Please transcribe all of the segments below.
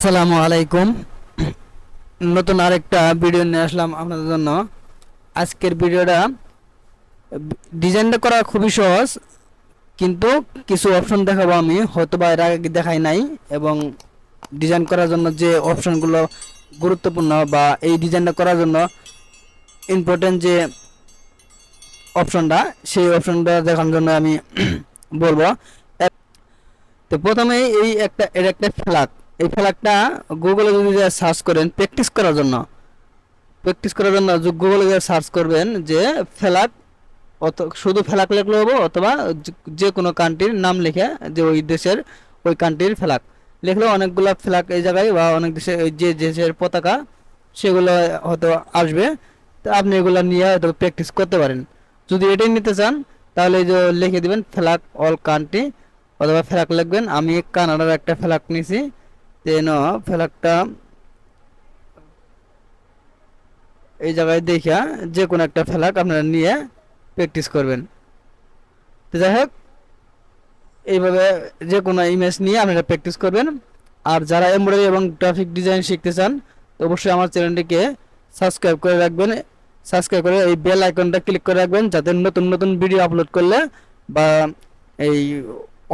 আসসালামু আলাইকুম। নতুন আরেকটা ভিডিও নিয়ে আসলাম আপনাদের জন্য। আজকের ভিডিওটা ডিজাইনটা করা খুবই সহজ, কিন্তু কিছু অপশন দেখাবো আমি, হয়তো বা এর আগে দেখাই নাই। এবং ডিজাইন করার জন্য যে অপশনগুলো গুরুত্বপূর্ণ বা এই ডিজাইনটা করার জন্য ইম্পর্টেন্ট যে অপশনটা, সেই অপশনটা দেখানোর জন্য আমি বলবো। তো প্রথমেই এর একটা ফ্ল্যাগ, এই ফ্ল্যাগটা গুগলে যদি সার্চ করেন প্র্যাকটিস করার জন্য গুগলে সার্চ করবেন যে ফ্ল্যাগ, শুধু ফ্ল্যাগ লিখলে হবে, অথবা যে কোনো কান্ট্রির নাম লিখে, যে ওই দেশের ওই কান্ট্রির ফ্ল্যাগ লিখলে অনেকগুলো ফ্ল্যাগ এই জায়গায় বা অনেক দেশে যে দেশের পতাকা সেগুলো হয়তো আসবে। তো আপনি এগুলো নিয়ে হয়তো প্র্যাকটিস করতে পারেন। যদি এটাই নিতে চান তাহলে এই যে লিখে দিবেন ফ্ল্যাগ অল কান্ট্রি, অথবা ফ্ল্যাগ লিখবেন। আমি কানাডার একটা ফ্ল্যাগ নিয়েছি, তেন ফ্ল্যাগটা এই জায়গায় দেখা যে কোনো একটা ফ্ল্যাগ আপনারা নিয়ে প্র্যাকটিস করবেন। তো যাই হোক, এইভাবে যে কোনো ইমেজ নিয়ে আপনারা প্র্যাকটিস করবেন। আর যারা এমব্রয়ডারি এবং গ্রাফিক ডিজাইন শিখতে চান তো অবশ্যই আমার চ্যানেলটিকে সাবস্ক্রাইব করে রাখবেন। সাবস্ক্রাইব করে এই বেল আইকনটা ক্লিক করে রাখবেন, যাতে নতুন নতুন ভিডিও আপলোড করলে বা এই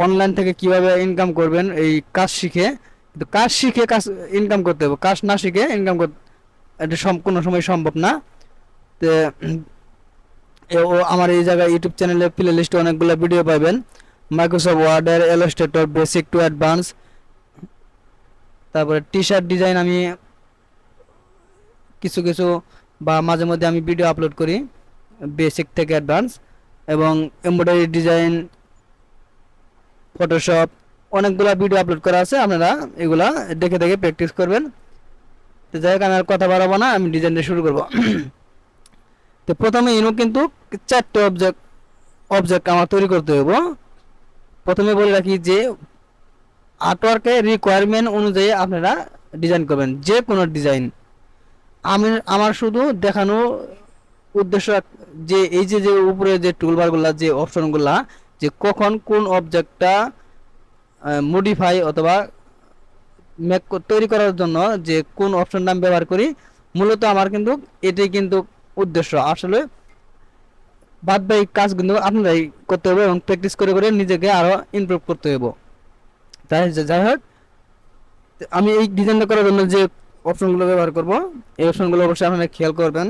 অনলাইন থেকে কিভাবে ইনকাম করবেন এই কাজ শিখে, কিন্তু কাজ শিখে কাজ ইনকাম করতে হবে, কাজ না শিখে ইনকাম করতে এটা কোনো সময় সম্ভব না। তো আমার এই জায়গায় ইউটিউব চ্যানেলে প্লে লিস্টে অনেকগুলো ভিডিও পাবেন, মাইক্রোসফট ওয়ার্ডের, ইলাস্ট্রেটর, বেসিক টু অ্যাডভান্স। তারপরে টি শার্ট ডিজাইন আমি কিছু কিছু বা মাঝে মধ্যে আমি ভিডিও আপলোড করি, বেসিক থেকে অ্যাডভান্স। এবং এমব্রয়ডারি ডিজাইন, ফটোশপ, অনেকগুলো ভিডিও আপলোড করা আছে, আপনারা এগুলা দেখে দেখে প্র্যাকটিস করবেন। তো যাই হোক, আমি আর কথা বাড়াবো না, আমি ডিজাইনটা শুরু করব। তো প্রথমে কিন্তু 4টে অবজেক্ট আমার তৈরি করতে হবে। প্রথমে বলে রাখি যে আর্টওয়ার্কের রিকোয়ারমেন্ট অনুযায়ী আপনারা ডিজাইন করবেন, যে কোনো ডিজাইন। আমার শুধু দেখানো উদ্দেশ্য যে এই যে যে উপরে যে টুলবারগুলা, যে অপশনগুলা, যে কখন কোন অবজেক্টটা মডিফাই অথবা মেক তৈরি করার জন্য যে কোন অপশনটা আমি ব্যবহার করি, মূলত আমার কিন্তু এটাই কিন্তু উদ্দেশ্য। আসলে বাদবাকি কাজ কিন্তু আপনারাই করতে হবে এবং প্র্যাকটিস করে করে নিজেকে আরও ইমপ্রুভ করতে হবে। তাই যাই হোক, আমি এই ডিজাইনটা করার জন্য যে অপশনগুলো ব্যবহার করব, এই অপশনগুলো অবশ্যই আপনারা খেয়াল করবেন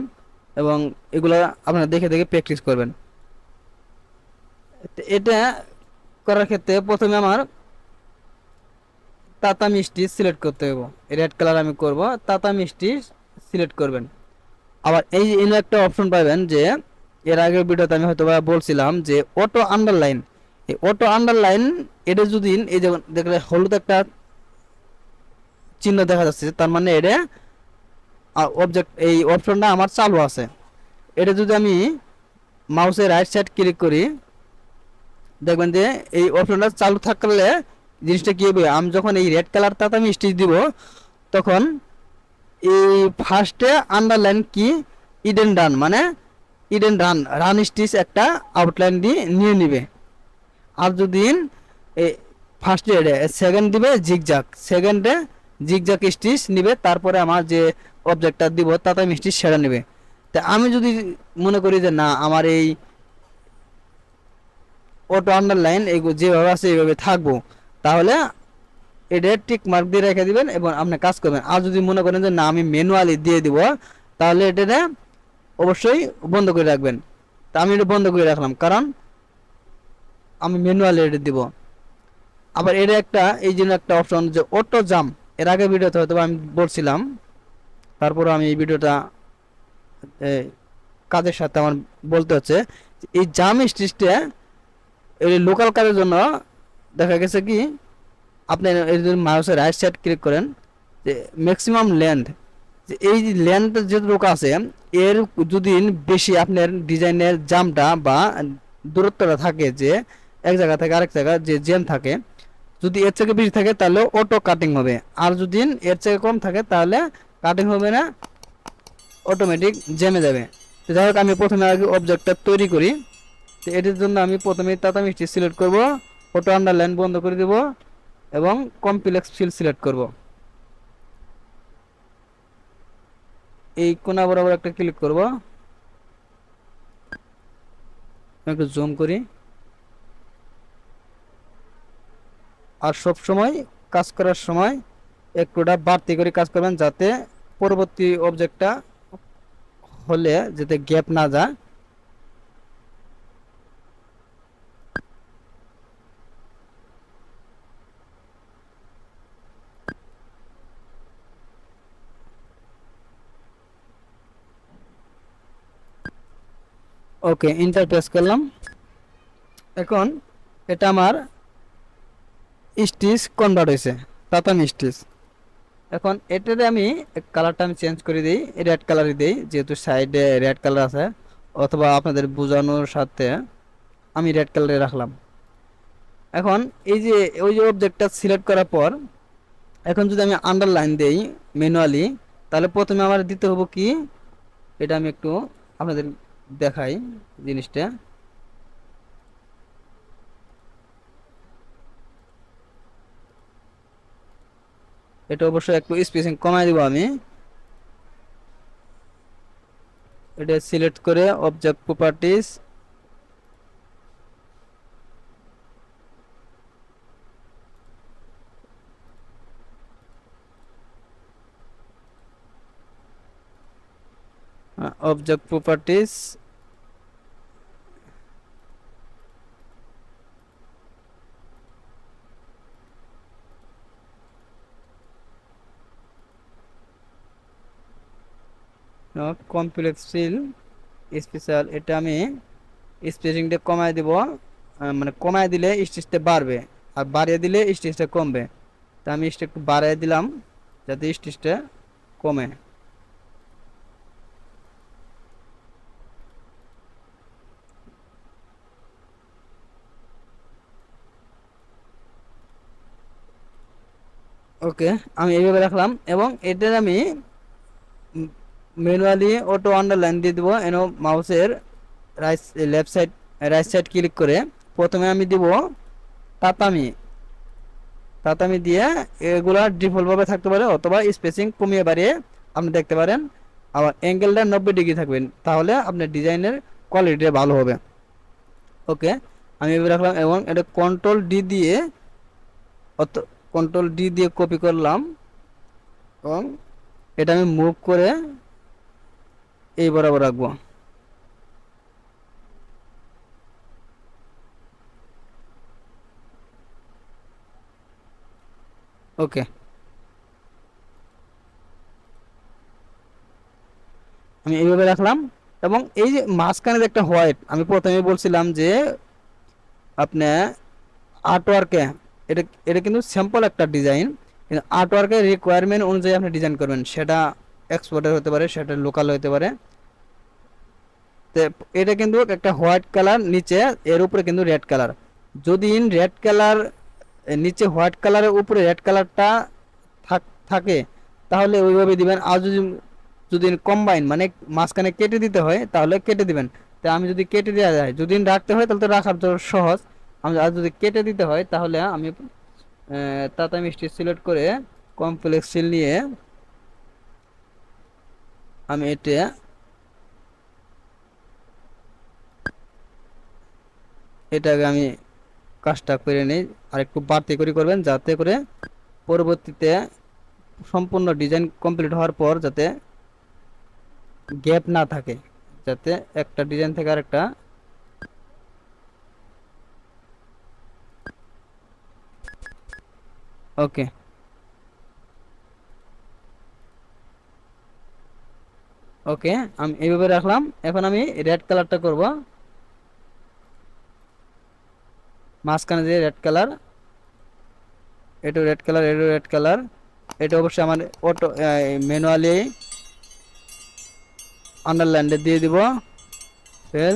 এবং এগুলো আপনারা দেখে দেখে প্র্যাকটিস করবেন। এটা করার ক্ষেত্রে প্রথমে আমার তাতামি স্টিচ সিলেক্ট করতে হবে। রেড কালার আমি করব, তাতামি স্টিচ সিলেক্ট করবেন। আবার এই একটা অপশন পাবেন, যে এর আগের ভিডিওতে আমি হয়তো বলছিলাম যে অটো আন্ডারলাইন। এই অটো আন্ডারলাইন, এটা যদি এই যে দেখলে হলুদ একটা চিহ্ন দেখা যাচ্ছে, তার মানে এটা অবজেক্ট, এই অপশনটা আমার চালু আছে। এটা যদি আমি মাউসের রাইট সাইড ক্লিক করি, দেখবেন যে এই অপশনটা চালু থাকলে জিনিসটা কি হবে, আমি যখন এই রেড কালারটা আমি স্টিচ দিব, তখন এই ফার্স্টে আন্ডারলাইন কি ইডেন ডান, মানে ইডেন রান স্টিচ একটা আউটলাইন দিয়ে নিয়ে নিবে। আর যদি এই ফার্স্টে সেকেন্ড দিবে জিগজাক, সেকেন্ডে জিগজাক স্টিচ নিবে, তারপরে আমার যে অবজেক্টটা দিব তাতে আমি স্টিচ সেটা নেবে। তা আমি যদি মনে করি যে না, আমার এই অটো আন্ডারলাইন এই যেভাবে আছে এইভাবে থাকবো, তাহলে এটা টিক মার্ক দিয়ে রেখে দিবেন এবং আপনি কাজ করবেন। আর যদি মনে করেন যে না, আমি ম্যানুয়ালি দিয়ে দিব, তাহলে এটা অবশ্যই বন্ধ করে রাখবেন। তা আমি এটা বন্ধ করে রাখলাম, কারণ আমি ম্যানুয়ালি এটা দিব। আবার এটা একটা এই জন্য একটা অপশন যে অটো জাম্প, এর আগে ভিডিওতে হয়তো আমি বলছিলাম, তারপরে আমি এই ভিডিওটা কাজের সাথে আমার বলতে হচ্ছে। এই জাম্প স্টিচটা এই লোকাল কাজের জন্য দেখা গেছে কি, আপনি যদি মাউসের রাইট সাইড ক্লিক করেন, যে ম্যাক্সিমাম লেন্থ, যে এই লেন্থ যেটুকু আছে, এর যদি বেশি আপনার ডিজাইনের জামটা বা দূরত্বটা থাকে, যে এক জায়গা থেকে আরেক জায়গা যে জ্যাম থাকে, যদি এর থেকে বেশি থাকে তাহলে অটো কাটিং হবে। আর যদি এর থেকে কম থাকে তাহলে কাটিং হবে না, অটোমেটিক জ্যামে যাবে। তো যাই হোক, আমি প্রথমে আগে অবজেক্টটা তৈরি করি। তো এটির জন্য আমি প্রথমে তাতামি স্টিচ সিলেক্ট করব, অটো আন্ডারলাইন বন্ধ করে দেব এবং কমপ্লেক্স ফিল সিলেক্ট করব। এই কোণা বরাবর একটা ক্লিক করব, একটু জুম করি। আর সব সময় কাজ করার সময় একটুটা বাড়তি করে কাজ করবেন, যাতে পরবর্তী অবজেক্টটা হলে যাতে গ্যাপ না যায়। ওকে, ইন্টার প্রেস করলাম। এখন এটা আমার স্টিচ কনভার্ট হয়েছে, তাতামি স্টিচ। এখন এটাতে আমি কালারটা আমি চেঞ্জ করে দিই, রেড কালারই দিই, যেহেতু সাইডে রেড কালার আছে, অথবা আপনাদের বোঝানোর সাথে আমি রেড কালারে রাখলাম। এখন এই যে ওই যে অবজেক্টটা সিলেক্ট করার পর এখন যদি আমি আন্ডারলাইন দেই ম্যানুয়ালি, তাহলে প্রথমে আমার দিতে হবে কি, এটা আমি একটু আপনাদের দেখাই জিনিসটা। এটা অবশ্যই একটু স্পেসিং কমাই দিব আমি। এটা সিলেক্ট করে object properties, object properties, complex fill special, এটা আমি স্পেসিংটা কমাই দিব। মানে কমাই দিলে স্টিচটা বাড়বে, আর বাড়িয়ে দিলে স্টিচটা কমবে। তা আমি একটু বাড়িয়ে দিলাম যাতে স্টিচটা কমে। ওকে, আমি এইভাবে রাখলাম। এবং এটার আমি ম্যানুয়ালি অটো আন্ডারলাইন দিয়ে দেবো। এনো মাউসের right left side right side click করে প্রথমে আমি দিব তাতামি। তাতামি দিয়ে এগুলা ডিফল্টভাবে থাকতে পারে, অথবা স্পেসিং কমিয়ে বাড়িয়ে আপনি দেখতে পারেন। আবার অ্যাঙ্গেলটা 90 ডিগ্রি থাকবেন, তাহলে আপনার ডিজাইনের কোয়ালিটিটা ভালো হবে। ওকে, আমি এভাবে রাখলাম। এবং এটা কন্ট্রোল ডি দিয়ে কপি করলাম, এবং এটা আমি মুভ করে এই বরাবর রাখবো। ওকে, আমি এইভাবে রাখলাম। এবং এই যে মাঝখানে যে একটা হোয়াইট, আমি প্রথমে বলছিলাম যে আপনি আর্টওয়ার্কে, এটা এটা কিন্তু স্যাম্পল একটা ডিজাইন, কিন্তু আর্টওয়ার্কের রিকোয়ারমেন্ট অনুযায়ী আপনি ডিজাইন করবেন। সেটা এক্সপোর্টের হতে পারে, সেটা লোকাল হতে পারে। তো এটা কিন্তু একটা হোয়াইট কালার নিচে, এর উপরে কিন্তু রেড কালার। যদি রেড কালার নিচে হোয়াইট কালারের উপরে রেড কালারটা থাকে, তাহলে ওইভাবে দিবেন। আর যদি যদি কম্বাইন মানে মাঝখানে কেটে দিতে হয়, তাহলে কেটে দিবেন। তা আমি যদি কেটে দেওয়া যায়, যদি রাখতে হয় তাহলে তো রাখার তো সহজ। আর যদি কেটে দিতে হয়, তাহলে আমি তাতামি স্টিচ সিলেক্ট করে কমপ্লেক্স সিল নিয়ে আমি এটাকে আমি কাজটা করে নিই। আর একটু বাড়তি করে করবেন, যাতে করে পরবর্তীতে সম্পূর্ণ ডিজাইন কমপ্লিট হওয়ার পর যাতে গ্যাপ না থাকে, যাতে একটা ডিজাইন থেকে আরেকটা। ওকে, ওকে, আমি এইভাবে রাখলাম। এখন আমি রেড কালারটা করব, মাঝখানে যে রেড কালার, এটা রেড কালার, এটা রেড কালার। এটা অবশ্যই আমার অটো ম্যানুয়ালি আন্ডারলাইনটা দিয়ে দিব। ফের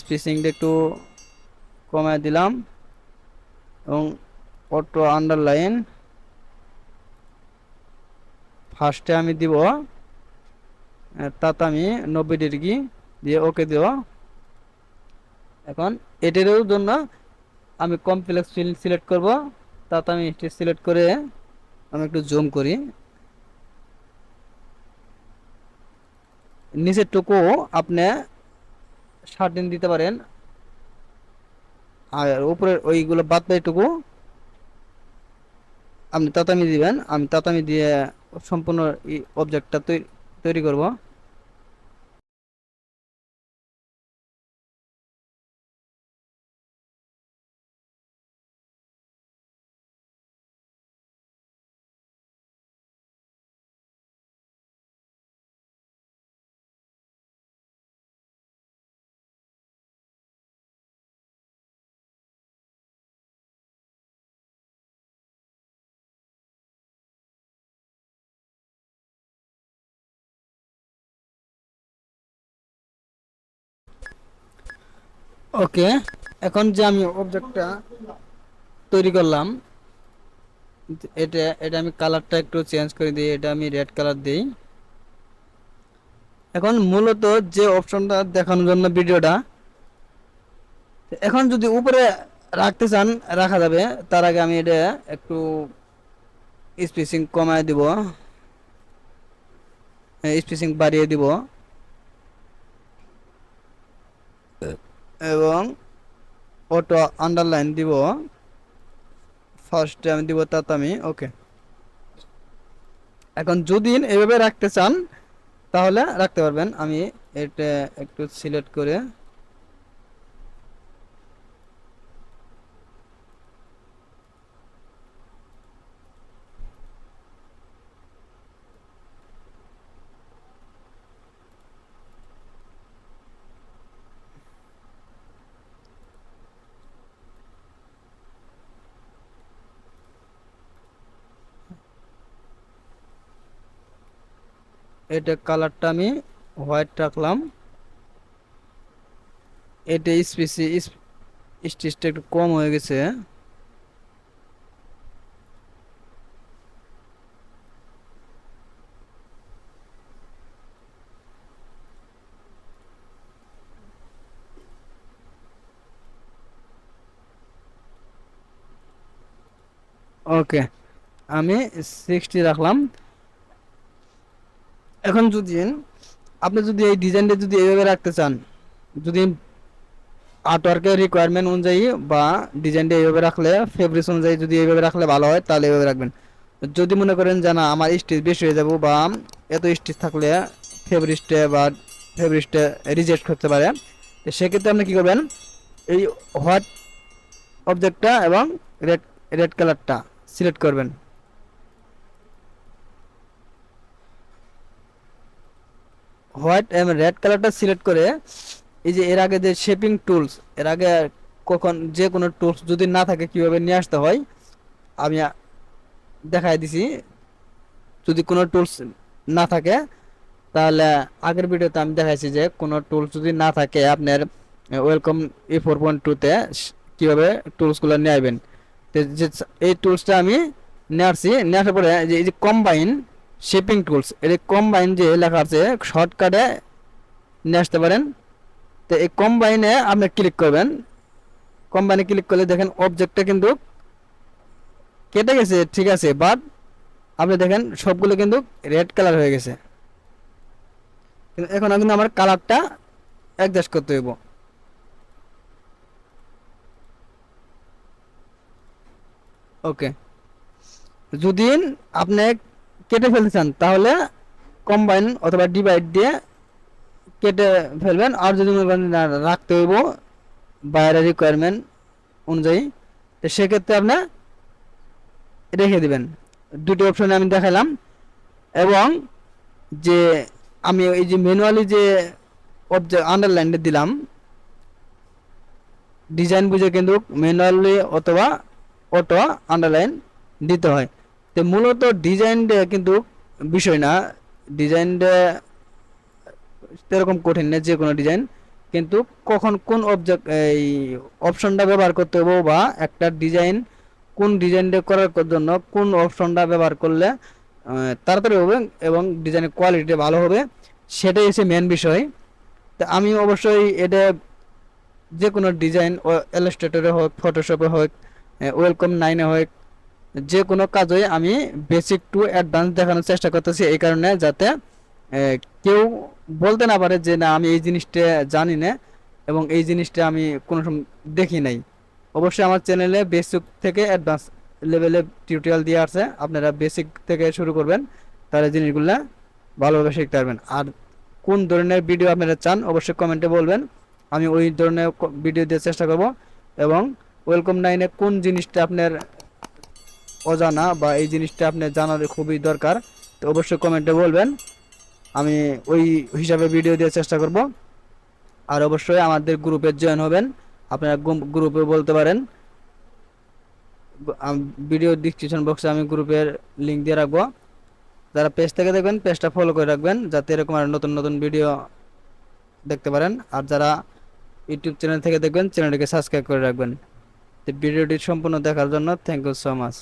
স্পেসিংটা একটু কমায় দিলাম, এবং অটো আন্ডারলাইন ফার্স্টে আমি দিব তাতামি 90 ডিগ্রি দিয়ে ওকে দেব। এখন এটারও জন্য আমি কমপ্লেক্স ফিল সিলেক্ট করব, তাতামি স্টিচ সিলেক্ট করে আমি একটু জুম করি। নিচের টুকু আপনি 60 দিতে পারেন, আর উপরের ওইগুলো বাদ বাকিটুকু আপনি তাতামি দিবেন। আমি তাতামি দিয়ে সম্পূর্ণ অবজেক্টটা তৈরি করব। ওকে, এখন যে আমি অবজেক্টটা তৈরি করলাম, এটা এটা আমি কালারটা একটু চেঞ্জ করে দিই, এটা আমি রেড কালার দিই। এখন মূলত যে অপশনটা দেখানোর জন্য ভিডিওটা, এখন যদি উপরে রাখতে চান রাখা যাবে। তার আগে আমি এটা একটু স্পেসিং কমায় দিব, স্পেসিং বাড়িয়ে দিব, এবং অটো আন্ডারলাইন দিব। ফার্স্টে আমি দিব তাতামি। ওকে, এখন যদি এভাবে রাখতে চান তাহলে রাখতে পারবেন। আমি এটা একটু সিলেক্ট করে এটা কালারটা আমি হোয়াইট রাখলাম। এটা স্টিচটা একটু কম হয়ে গেছে। ওকে, আমি 60 রাখলাম। এখন যদি আপনি যদি এই ডিজাইনটা যদি এইভাবে রাখতে চান, যদি আর্টওয়ার্কের রিকোয়ারমেন্ট অনুযায়ী বা ডিজাইনটা এইভাবে রাখলে, ফেব্রিক্স অনুযায়ী যদি এইভাবে রাখলে ভালো হয় তাহলে এইভাবে রাখবেন। যদি মনে করেন যে না আমার স্টিচ বেশি হয়ে যাবো বা এত স্টিচ থাকলে ফেব্রিক্সটা রিজেক্ট করতে পারে, তো সেক্ষেত্রে আপনি কী করবেন, এই হোয়াইট অবজেক্টটা এবং রেড রেড কালারটা সিলেক্ট করবেন। হোয়াইট এবং রেড কালারটা সিলেক্ট করে এই যে এর আগে যে শেপিং টুলস, এর আগে কখন যে কোনো টুলস যদি না থাকে কীভাবে নিয়ে আসতে হয় আমি দেখাই দিছি। যদি কোনো টুলস না থাকে তাহলে আগের ভিডিওতে আমি দেখাইছি যে কোনো টুলস যদি না থাকে আপনার ওয়েলকাম E4.2-তে কীভাবে টুলসগুলো নিয়ে আসবেন। তো যে এই টুলসটা আমি নিয়ে আসছি, নিয়ে আসার পরে যে এই যে কম্বাইন শেপিং টুলস, এই কম্বাইন যে লেখা আছে শর্টকাটে নিয়ে আসতে পারেন। তো এই কম্বাইনে আপনি ক্লিক করবেন। কম্বাইনে ক্লিক করলে দেখেন অবজেক্টটা কিন্তু কেটে গেছে, ঠিক আছে, বাট আপনি দেখেন সবগুলো কিন্তু রেড কালার হয়ে গেছে। কিন্তু এখন কিন্তু আমার কালারটা অ্যাডজাস্ট করতে হইব। ওকে, যদি আপনি কেটে ফেলতে চান তাহলে কম্বাইন অথবা ডিভাইড দিয়ে কেটে ফেলবেন। আর যদি মনে করেন না রাখতে হইব বাইরের রিকোয়ারমেন্ট অনুযায়ী, তো সেক্ষেত্রে আপনি রেখে দিবেন। দুটো অপশনে আমি দেখালাম। এবং যে আমি এই যে ম্যানুয়ালি যে অবজেক্ট আন্ডারলাইনটা দিলাম, ডিজাইন বুঝে কিন্তু ম্যানুয়ালি অথবা অটো আন্ডারলাইন দিতে হয়। তো মূলত ডিজাইনটা কিন্তু বিষয় না, ডিজাইনটা সেরকম কঠিন না, যে কোনো ডিজাইন, কিন্তু কখন কোন অবজেক্ট এই অপশনটা ব্যবহার করতে হবে বা একটা ডিজাইন কোন ডিজাইনটা করার জন্য কোন অপশনটা ব্যবহার করলে তাড়াতাড়ি হবে এবং ডিজাইনের কোয়ালিটি ভালো হবে, সেটাই হচ্ছে মেন বিষয়। তা আমি অবশ্যই এটা যে কোনো ডিজাইন ইলাস্ট্রেটরে হোক, ফটোশপে হোক, ওয়েলকাম 9-এ হোক, যে কোনো কাজই আমি বেসিক টু অ্যাডভান্স দেখানোর চেষ্টা করতেছি, এই কারণে যাতে কেউ বলতে না পারে যে না আমি এই জিনিসটা জানি না এবং এই জিনিসটা আমি কোনো সময় দেখি নাই। অবশ্যই আমার চ্যানেলে বেসিক থেকে অ্যাডভান্স লেভেলে টিউটোরিয়াল দিয়ে আছে, আপনারা বেসিক থেকে শুরু করবেন, তাহলে জিনিসগুলো ভালোভাবে শিখতে পারবেন। আর কোন ধরনের ভিডিও আপনারা চান অবশ্যই কমেন্টে বলবেন, আমি ওই ধরনের ভিডিও দেওয়ার চেষ্টা করব। এবং ওয়েলকাম 9-এ কোন জিনিসটা আপনার অজানা বা এই জিনিসটা আপনার জানার খুবই দরকার, তো অবশ্যই কমেন্টে বলবেন, আমি ওই হিসাবে ভিডিও দেওয়ার চেষ্টা করব। আর অবশ্যই আমাদের গ্রুপে জয়েন হবেন, আপনারা গ্রুপে বলতে পারেন। ভিডিও ডিসক্রিপশন বক্সে আমি গ্রুপের লিঙ্ক দিয়ে রাখবো, যারা পেজ থেকে দেখবেন পেজটা ফলো করে রাখবেন যাতে এরকম আর নতুন নতুন ভিডিও দেখতে পারেন। আর যারা ইউটিউব চ্যানেল থেকে দেখবেন চ্যানেলটিকে সাবস্ক্রাইব করে রাখবেন। তো ভিডিওটি সম্পূর্ণ দেখার জন্য থ্যাংক ইউ সো মাচ।